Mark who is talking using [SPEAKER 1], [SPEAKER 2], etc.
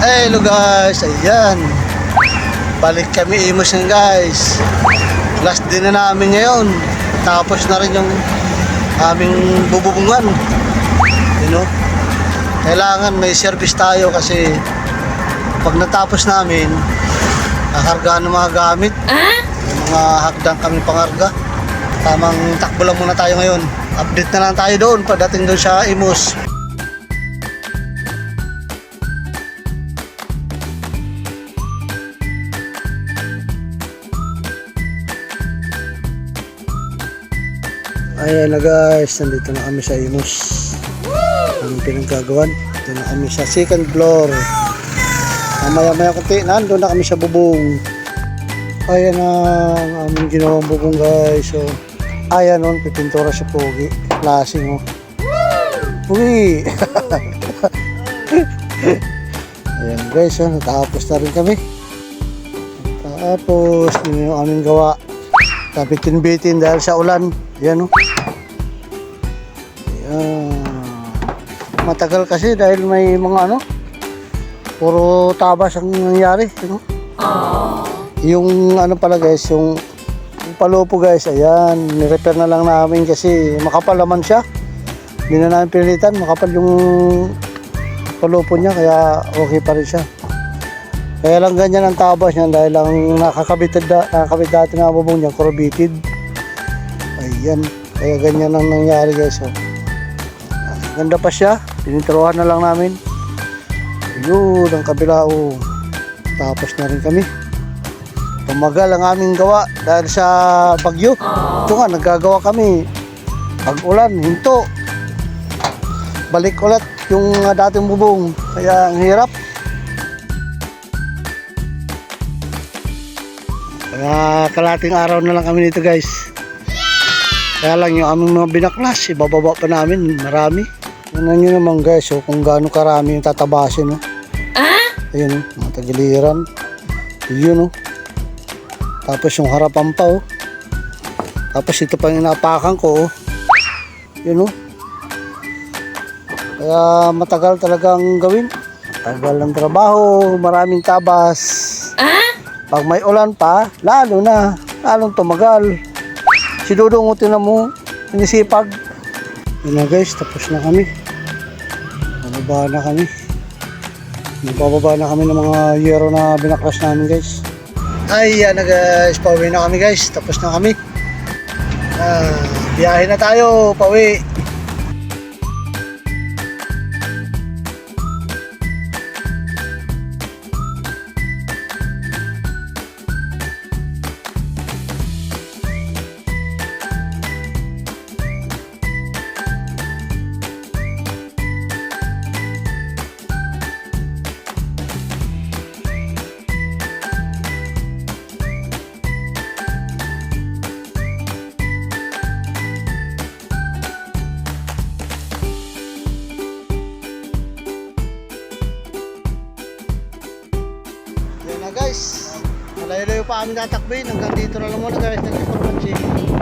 [SPEAKER 1] Hello guys, ayan. Balik kami Imus yan guys. Last din na namin ngayon. Tapos na rin yung aming bububungan. You know? Kailangan may service tayo kasi pag natapos namin, kakargahan ng mga gamit. Mga hagdan kami pangarga. Tamang takbo lang muna tayo ngayon. Update na lang tayo doon pagdating doon sa Imus. Ayan na guys, nandito na kami sa Imus. Anong pinagkagawan? Dito na kami sa second floor. Maya kunti, nandun na kami sa bubong. Ayan na ang aming ginawang bubong guys. So, ayan nun, pipintura sa pogi. Klaseng oh. Uy! Ayan guys, natapos na rin kami. Tapos, yun yung aming gawa. Kapitin-bitin dahil sa ulan. Ayan oh. Matagal kasi dahil may mga puro tabas ang nangyari, Yung pala guys, yung palupo guys, ayan, ni-repair na lang namin kasi makapal naman siya. Hindi na namin pinilitan, makapal yung palupo niya kaya okay pa rin siya. Kaya lang ganyan ang tabas niya dahil lang nakakabit dati na bubong niya, corrugated. Ayan, kaya ganyan ang nangyari guys. Ganda pa siya, pinituruhan na lang namin. Yun, ang kabila tapos na rin kami. Tumagal ang aming gawa dahil sa bagyo. Ito nga, naggagawa kami. Pag ulan, hinto. Balik ulit yung dating bubong. Kaya ang hirap. Kaya kalating araw na lang kami nito guys. Kaya lang yung aming mga binaklas, ibababa pa namin, marami. Tignan nyo naman guys, kung gaano karami yung tatabasin. Ayun, mga tagiliran. Yun Tapos yung harapan pa Tapos ito pa yung inapakan ko Yun Kaya matagal talagang gawin. Tagal ng trabaho, maraming tabas. Pag may ulan pa, lalong tumagal. Si Dudong na mo, inisipag. Yun na guys, tapos na kami. Bababa na kami. Nagbababa na kami ng mga yero na binaklas namin guys. Ay, yan na guys, pauwi na kami guys. Tapos na kami. Biyahe na tayo, pauwi. Guys, malayo-layo pa kami tatakbin. Hanggang dito na lang muna guys. Thank you for watching.